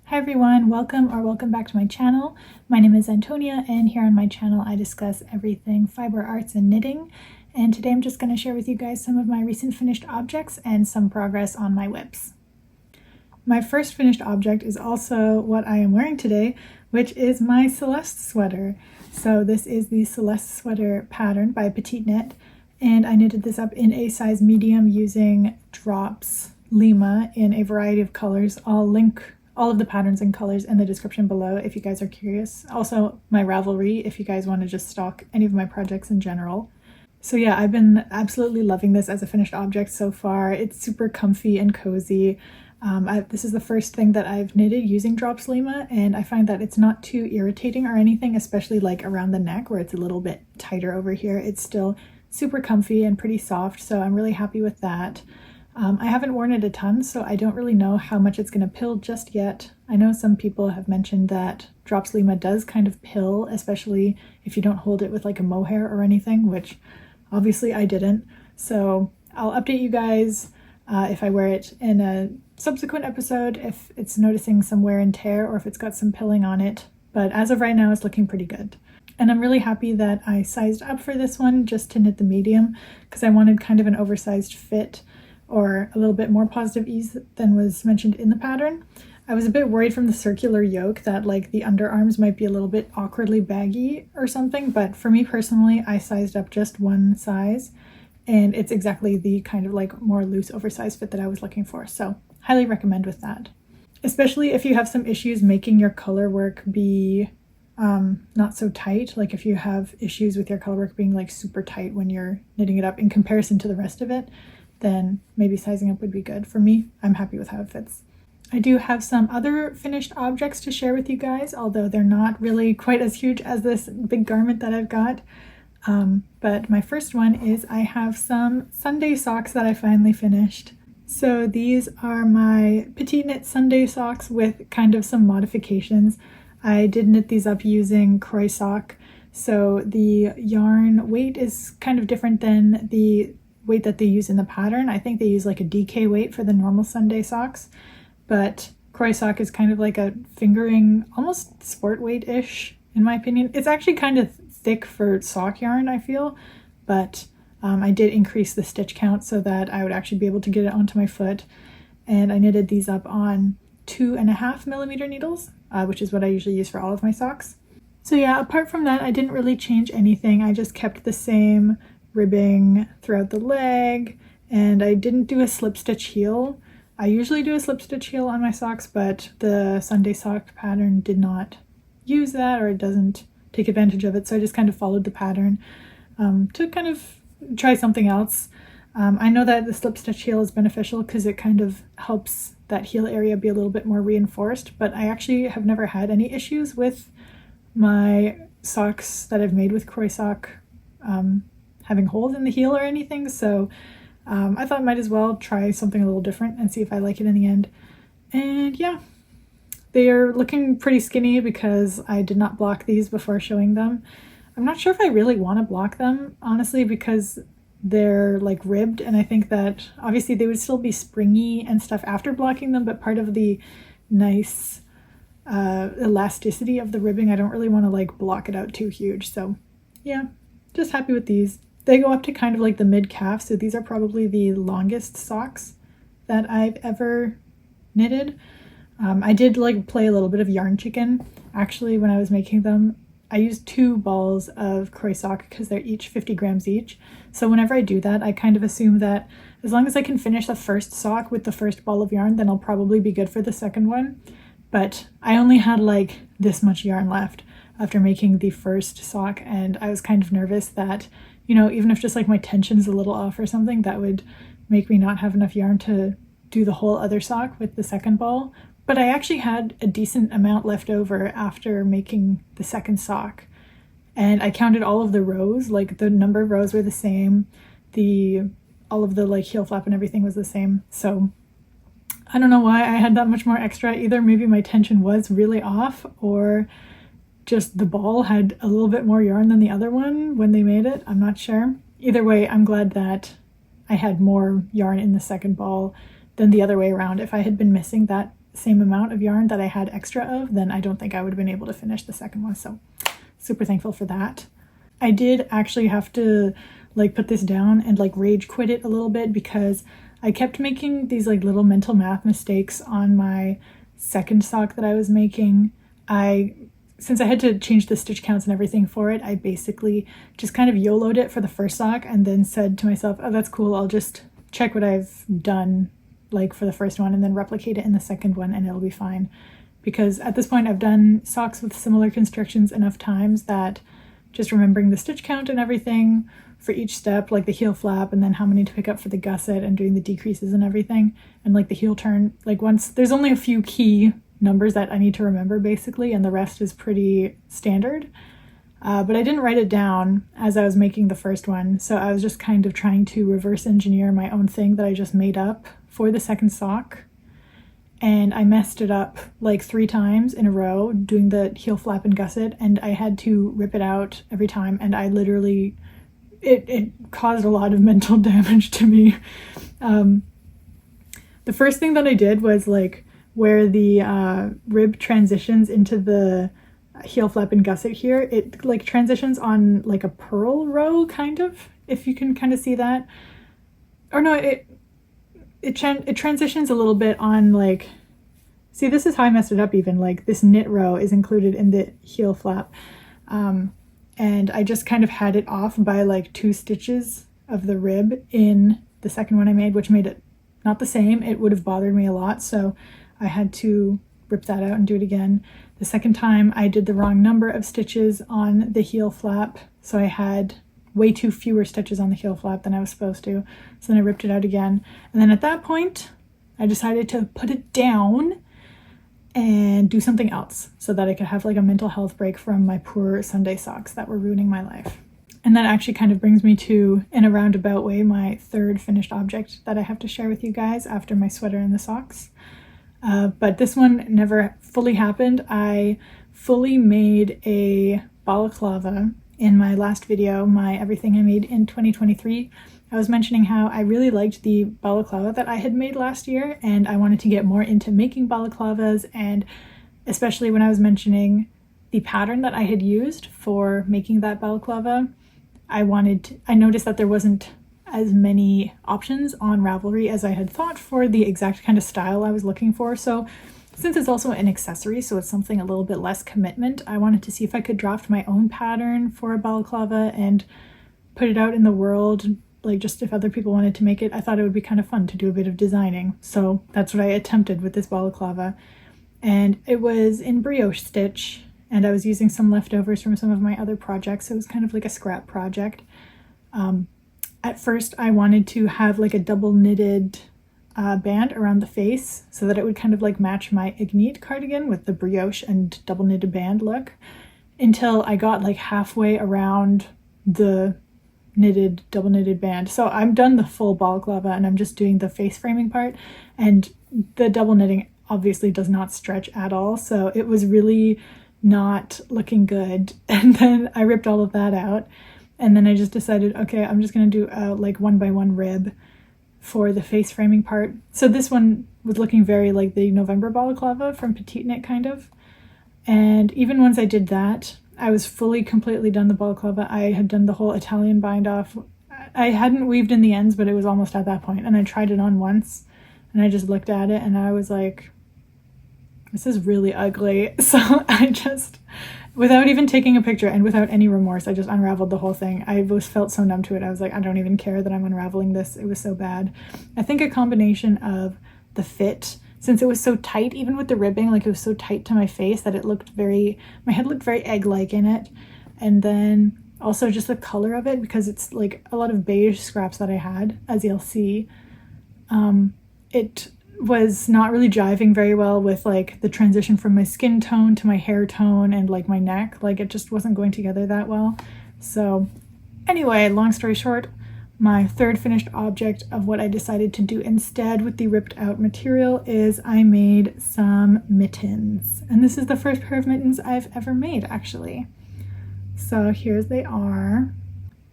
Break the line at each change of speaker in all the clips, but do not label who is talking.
Hi everyone, welcome back to my channel. My name is Antonia, and here on my channel I discuss everything fiber arts and knitting. And today I'm just going to share with you guys some of my recent finished objects and some progress on my whips. My first finished object is also what I am wearing today, which is my Celeste sweater. So this is the Celeste sweater pattern by Petite Knit, and I knitted this up in a size medium using drops Lima in a variety of colors. I'll link all of the patterns and colors in the description below if you guys are curious. Also my Ravelry if you guys want to just stalk any of my projects in general. So yeah, I've been absolutely loving this as a finished object so far. It's super comfy and cozy. This is the first thing that I've knitted using drops Lima, and I find that it's not too irritating or anything, especially like around the neck where it's a little bit tighter over here. It's still super comfy and pretty soft, so I'm really happy with that. I haven't worn it a ton, so I don't really know how much it's going to pill just yet. I know some people have mentioned that drops Lima does kind of pill, especially if you don't hold it with like a mohair or anything, which obviously I didn't. So I'll update you guys if I wear it in a subsequent episode, if it's noticing some wear and tear or if it's got some pilling on it. But as of right now, it's looking pretty good. And I'm really happy that I sized up for this one just to knit the medium, because I wanted kind of an oversized fit or a little bit more positive ease than was mentioned in the pattern. I was a bit worried from the circular yoke that like the underarms might be a little bit awkwardly baggy or something, but for me personally, I sized up just one size and it's exactly the kind of like more loose oversized fit that I was looking for. So highly recommend with that. Especially if you have some issues making your color work be not so tight, like if you have issues with your color work being like super tight when you're knitting it up in comparison to the rest of it, then maybe sizing up would be good. For me, I'm happy with how it fits. I do have some other finished objects to share with you guys, although they're not really quite as huge as this big garment that I've got. But my first one is I have some Sunday socks that I finally finished. So these are my Petite Knit Sunday socks with kind of some modifications. I did knit these up using Kroy sock, so the yarn weight is kind of different than the weight that they use in the pattern. I think they use like a DK weight for the normal Sunday socks, but Kroy sock is kind of like a fingering, almost sport weight-ish in my opinion. It's actually kind of thick for sock yarn, I feel, but I did increase the stitch count so that I would actually be able to get it onto my foot, and I knitted these up on 2.5mm needles, which is what I usually use for all of my socks. So yeah, apart from that, I didn't really change anything. I just kept the same ribbing throughout the leg, and I didn't do a slip stitch heel. I usually do a slip stitch heel on my socks, but the Sunday sock pattern did not use that, or it doesn't take advantage of it, so I just kind of followed the pattern to kind of try something else. I know that the slip stitch heel is beneficial because it kind of helps that heel area be a little bit more reinforced, but I actually have never had any issues with my socks that I've made with Kroy sock having holes in the heel or anything, so I thought I might as well try something a little different and see if I like it in the end. And yeah, they are looking pretty skinny because I did not block these before showing them. I'm not sure if I really want to block them, honestly, because they're like ribbed, and I think that obviously they would still be springy and stuff after blocking them, but part of the nice elasticity of the ribbing, I don't really want to like block it out too huge. So yeah, just happy with these. They go up to kind of like the mid-calf, so these are probably the longest socks that I've ever knitted. I did like play a little bit of yarn chicken actually when I was making them. I used 2 balls of Kroy sock because they're each 50 grams each. So whenever I do that, I kind of assume that as long as I can finish the first sock with the first ball of yarn, then I'll probably be good for the second one. But I only had like this much yarn left after making the first sock, and I was kind of nervous that, you know, even if just like my tension's a little off or something, that would make me not have enough yarn to do the whole other sock with the second ball. But I actually had a decent amount left over after making the second sock, and I counted all of the rows, like the number of rows were the same, all of the like heel flap and everything was the same. So I don't know why I had that much more extra. Either maybe my tension was really off, or just the ball had a little bit more yarn than the other one when they made it. I'm not sure. Either way, I'm glad that I had more yarn in the second ball than the other way around. If I had been missing that same amount of yarn that I had extra of, then I don't think I would have been able to finish the second one. So super thankful for that. I did actually have to like put this down and like rage quit it a little bit because I kept making these like little mental math mistakes on my second sock that I was making. Since I had to change the stitch counts and everything for it, I basically just kind of YOLO'd it for the first sock and then said to myself, oh, that's cool, I'll just check what I've done like for the first one and then replicate it in the second one and it'll be fine. Because at this point I've done socks with similar constructions enough times that just remembering the stitch count and everything for each step, like the heel flap and then how many to pick up for the gusset and doing the decreases and everything, and like the heel turn, like once there's only a few key numbers that I need to remember basically, and the rest is pretty standard. But I didn't write it down as I was making the first one, so I was just kind of trying to reverse engineer my own thing that I just made up for the second sock. And I messed it up like 3 times in a row doing the heel flap and gusset, and I had to rip it out every time, and I literally, it caused a lot of mental damage to me. The first thing that I did was like where the rib transitions into the heel flap and gusset here, it like transitions on like a purl row kind of, if you can kind of see that. Or no, it transitions a little bit on like, see, this is how I messed it up even, like this knit row is included in the heel flap. And I just kind of had it off by like 2 stitches of the rib in the second one I made, which made it not the same. It would have bothered me a lot, so I had to rip that out and do it again. The second time I did the wrong number of stitches on the heel flap, so I had way too fewer stitches on the heel flap than I was supposed to. So then I ripped it out again. And then at that point, I decided to put it down and do something else so that I could have like a mental health break from my poor Sunday socks that were ruining my life. And that actually kind of brings me to, in a roundabout way, my third finished object that I have to share with you guys after my sweater and the socks. But this one never fully happened. I fully made a balaclava in my last video, my everything I made in 2023. I was mentioning how I really liked the balaclava that I had made last year, and I wanted to get more into making balaclavas, and especially when I was mentioning the pattern that I had used for making that balaclava, I noticed that there wasn't as many options on Ravelry as I had thought for the exact kind of style I was looking for. So since it's also an accessory, so it's something a little bit less commitment, I wanted to see if I could draft my own pattern for a balaclava and put it out in the world, like just if other people wanted to make it. I thought it would be kind of fun to do a bit of designing. So that's what I attempted with this balaclava. And it was in brioche stitch, and I was using some leftovers from some of my other projects. So it was kind of like a scrap project. At first I wanted to have like a double knitted band around the face so that it would kind of like match my Ignite cardigan with the brioche and double knitted band look, until I got like halfway around the double knitted band. So I'm done the full balaclava and I'm just doing the face framing part, and the double knitting obviously does not stretch at all, so it was really not looking good. And then I ripped all of that out, and then I just decided, okay, I'm just gonna do a like 1x1 rib for the face framing part. So this one was looking very like the November balaclava from Petite Knit kind of. And even once I did that, I was completely done the balaclava. I had done the whole Italian bind off. I hadn't weaved in the ends, but it was almost at that point. And I tried it on once and I just looked at it and I was like, this is really ugly. So I just, without even taking a picture and without any remorse, I just unraveled the whole thing. I felt so numb to it. I was like, I don't even care that I'm unraveling this. It was so bad. I think a combination of the fit, since it was so tight, even with the ribbing, like it was so tight to my face that it looked my head looked very egg-like in it. And then also just the color of it, because it's like a lot of beige scraps that I had, as you'll see. It was not really jiving very well with like the transition from my skin tone to my hair tone and like my neck. Like it just wasn't going together that well. So anyway, long story short, my third finished object of what I decided to do instead with the ripped out material is I made some mittens. And this is the first pair of mittens I've ever made, actually. So here they are.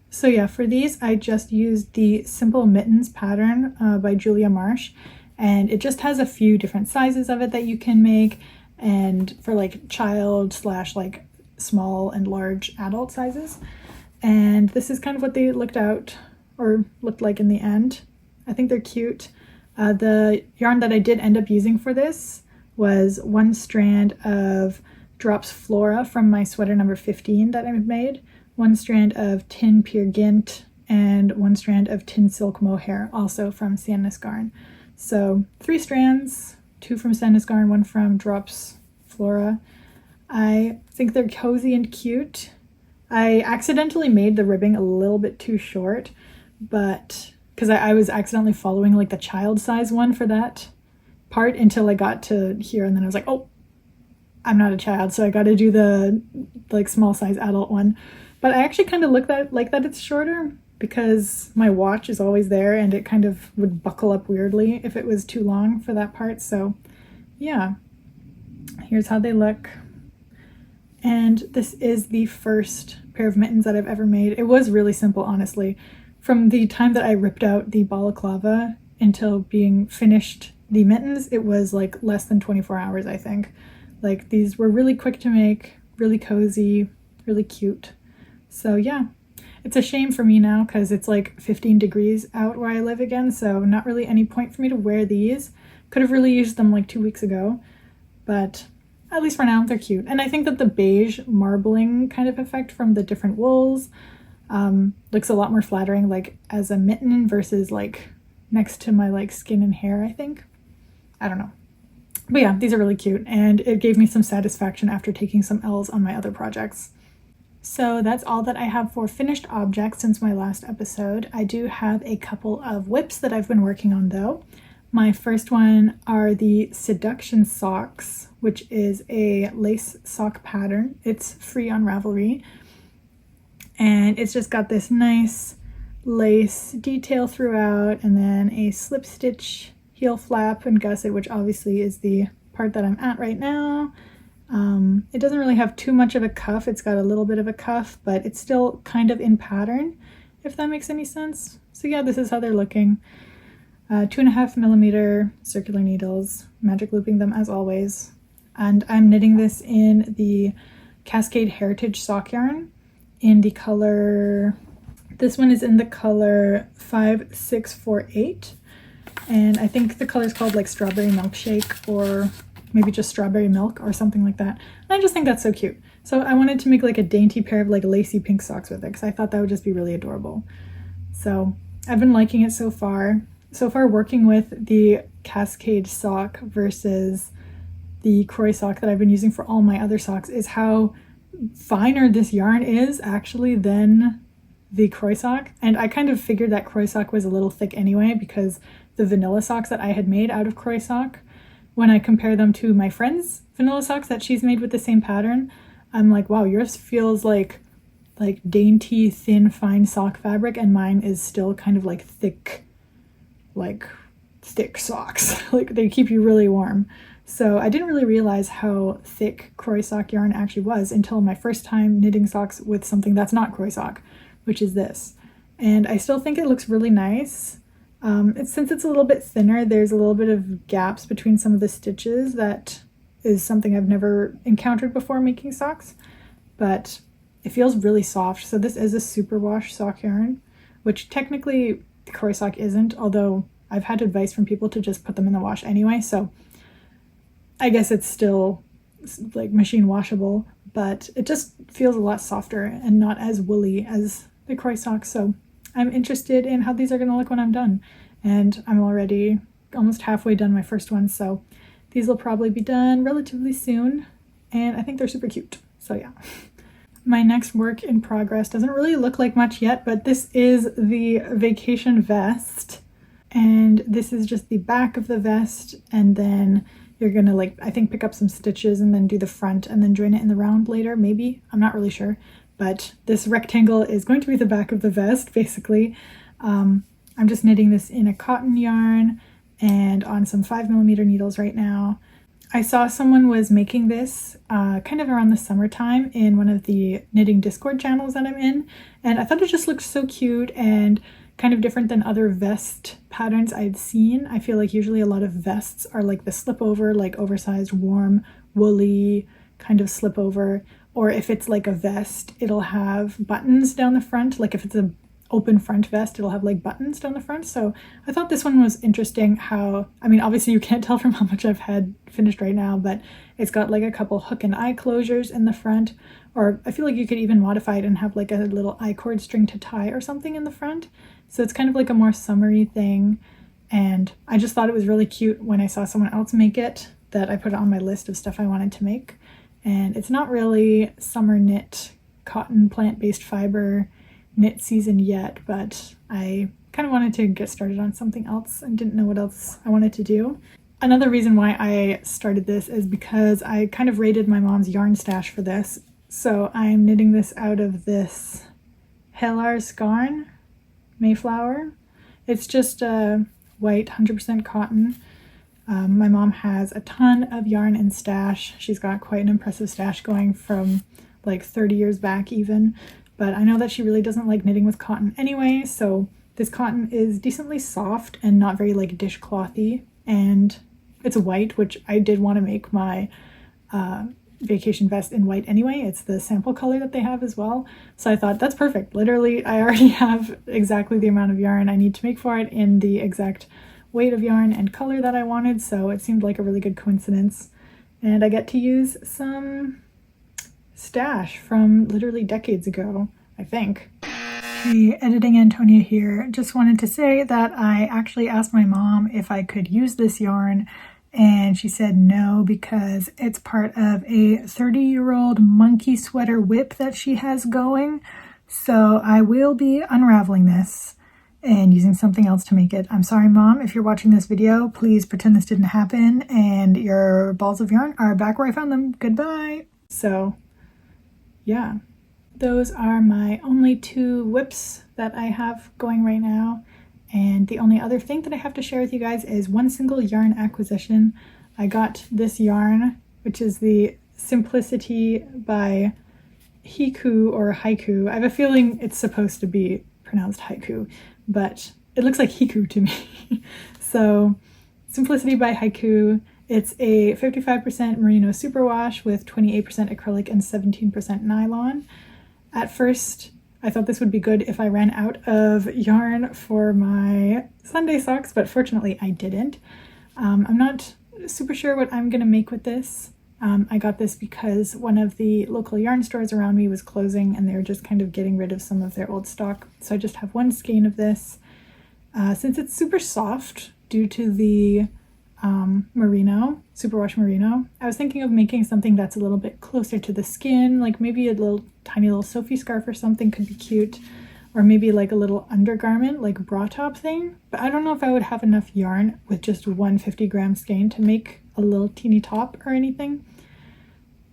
So yeah, for these I just used the Simple Mittens pattern by Julia Marsh. and it just has a few different sizes of it that you can make, and for like child slash like small and large adult sizes. And this is kind of what they looked like in the end. I think they're cute. The yarn that I did end up using for this was 1 strand of Drops Flora from my sweater number 15 that I made, 1 strand of Tynn Pure Gynt, and 1 strand of Tynn Silk Mohair, also from Sandnes Garn. So 3 strands, 2 from Sandnes Garn, 1 from Drops Flora. I think they're cozy and cute. I accidentally made the ribbing a little bit too short, but because I was accidentally following like the child size one for that part until I got to here, and then I was like, oh, I'm not a child, so I got to do the like small size adult one. But I actually kind of like that it's shorter, because my watch is always there and it kind of would buckle up weirdly if it was too long for that part. So yeah, here's how they look. And this is the first pair of mittens that I've ever made. It was really simple, honestly. From the time that I ripped out the balaclava until being finished the mittens, it was like less than 24 hours, I think. Like, these were really quick to make, really cozy, really cute. So yeah, it's a shame for me now because it's like 15 degrees out where I live again, so not really any point for me to wear these. Could have really used them like 2 weeks ago, but at least for now, they're cute. And I think that the beige marbling kind of effect from the different wools looks a lot more flattering, like as a mitten versus like next to my like skin and hair, I think. I don't know. But yeah, these are really cute, and it gave me some satisfaction after taking some L's on my other projects. So that's all that I have for finished objects since my last episode. I do have a couple of whips that I've been working on though. My first one are the Seduction Socks, which is a lace sock pattern. It's free on Ravelry, and it's just got this nice lace detail throughout, and then a slip stitch heel flap and gusset, which obviously is the part that I'm at right now. It doesn't really have too much of a cuff. It's got a little bit of a cuff, but it's still kind of in pattern, if that makes any sense. So yeah, this is how they're looking. 2.5mm circular needles, magic looping them as always. And I'm knitting this in the Cascade Heritage sock yarn in the color, this one is in the color 5648. And I think the color is called like Strawberry Milkshake, or maybe just Strawberry Milk or something like that. And I just think that's so cute. So I wanted to make like a dainty pair of like lacy pink socks with it, because I thought that would just be really adorable. So I've been liking it so far. So far, working with the Cascade sock versus the Kroy sock that I've been using for all my other socks is how finer this yarn is actually than the Kroy sock. And I kind of figured that Kroy sock was a little thick anyway, because the vanilla socks that I had made out of Kroy sock, when I compare them to my friend's vanilla socks that she's made with the same pattern, I'm like, wow, yours feels like dainty, thin, fine sock fabric, and mine is still kind of like thick socks. Like, they keep you really warm. So I didn't really realize how thick Kroy sock yarn actually was until my first time knitting socks with something that's not Kroy sock, which is this. And I still think it looks really nice. Since it's a little bit thinner, there's a little bit of gaps between some of the stitches. That is something I've never encountered before making socks, but it feels really soft. So this is a superwash sock yarn, which technically the Kroy sock isn't, although I've had advice from people to just put them in the wash anyway, so I guess it's still like machine washable, but it just feels a lot softer and not as woolly as the Kroy sock. So I'm interested in how these are going to look when I'm done, and I'm already almost halfway done my first one, so these will probably be done relatively soon, and I think they're super cute. So yeah. My next work in progress doesn't really look like much yet, but this is the vacation vest, and this is just the back of the vest, and then you're gonna I think pick up some stitches and then do the front and then join it in the round later, maybe. I'm not really sure, but this rectangle is going to be the back of the vest, basically. I'm just knitting this in a cotton yarn and on some 5mm needles right now. I saw someone was making this kind of around the summertime in one of the knitting Discord channels that I'm in, and I thought it just looked so cute and kind of different than other vest patterns I'd seen. I feel like usually a lot of vests are like the slip over, like oversized, warm, woolly kind of slip over. Or if it's like a vest, it'll have buttons down the front. Like if it's a open front vest, it'll have like buttons down the front. So I thought this one was interesting how, I mean, obviously you can't tell from how much I've had finished right now, but it's got like a couple hook and eye closures in the front, or I feel like you could even modify it and have like a little I-cord string to tie or something in the front. So it's kind of like a more summery thing. And I just thought it was really cute when I saw someone else make it, that I put it on my list of stuff I wanted to make. And it's not really summer knit, cotton, plant-based fiber knit season yet, but I kind of wanted to get started on something else and didn't know what else I wanted to do. Another reason why I started this is because I kind of raided my mom's yarn stash for this. So I'm knitting this out of this Hellar's Garn Mayflower. It's just a white 100% cotton. My mom has a ton of yarn and stash. She's got quite an impressive stash going from like 30 years back even. But I know that she really doesn't like knitting with cotton anyway, so this cotton is decently soft and not very like dishclothy, and it's white, which I did want to make my vacation vest in white anyway. It's the sample color that they have as well, so I thought that's perfect. Literally, I already have exactly the amount of yarn I need to make for it in the exact weight of yarn and color that I wanted, so it seemed like a really good coincidence. And I get to use some stash from literally decades ago, I think. Hey, Editing Antonia here. Just wanted to say that I actually asked my mom if I could use this yarn, and she said no because it's part of a 30-year-old monkey sweater whip that she has going. So I will be unraveling this and using something else to make it. I'm sorry, Mom, if you're watching this video, please pretend this didn't happen and your balls of yarn are back where I found them. Goodbye. So yeah, those are my only 2 whips that I have going right now. And the only other thing that I have to share with you guys is one single yarn acquisition. I got this yarn, which is the Simplicity by Hiku or Haiku. I have a feeling it's supposed to be pronounced haiku, but it looks like Hiku to me. So Simplicity by Haiku. It's a 55% merino superwash with 28% acrylic and 17% nylon. At first, I thought this would be good if I ran out of yarn for my Sunday socks, but fortunately I didn't. I'm not super sure what I'm gonna make with this. I got this because one of the local yarn stores around me was closing and they were just kind of getting rid of some of their old stock. So I just have one skein of this. Since it's super soft due to the merino, superwash merino, I was thinking of making something that's a little bit closer to the skin, like maybe a little tiny little Sophie scarf or something could be cute, or maybe like a little undergarment, like bra top thing. But I don't know if I would have enough yarn with just one 50-gram skein to make a little teeny top or anything.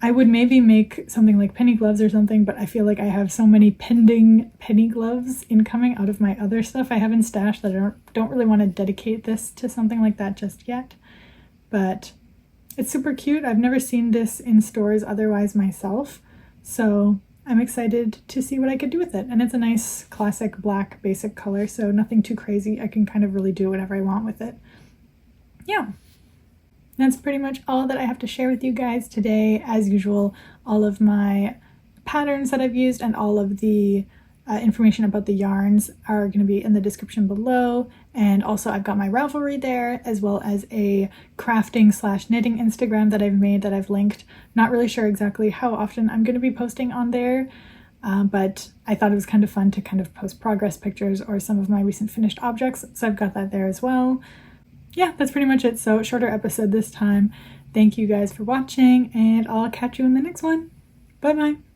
I would maybe make something like penny gloves or something, but I feel like I have so many pending penny gloves incoming out of my other stuff I have in stash that I don't really want to dedicate this to something like that just yet. But it's super cute. I've never seen this in stores otherwise myself, so I'm excited to see what I could do with it. And it's a nice classic black basic color, so nothing too crazy. I can kind of really do whatever I want with it. Yeah. That's pretty much all that I have to share with you guys today. As usual, all of my patterns that I've used and all of the information about the yarns are going to be in the description below. And also I've got my Ravelry there, as well as a crafting/knitting Instagram that I've made that I've linked. Not really sure exactly how often I'm going to be posting on there, but I thought it was kind of fun to kind of post progress pictures or some of my recent finished objects. So I've got that there as well. Yeah, that's pretty much it. So shorter episode this time. Thank you guys for watching, and I'll catch you in the next one. Bye bye.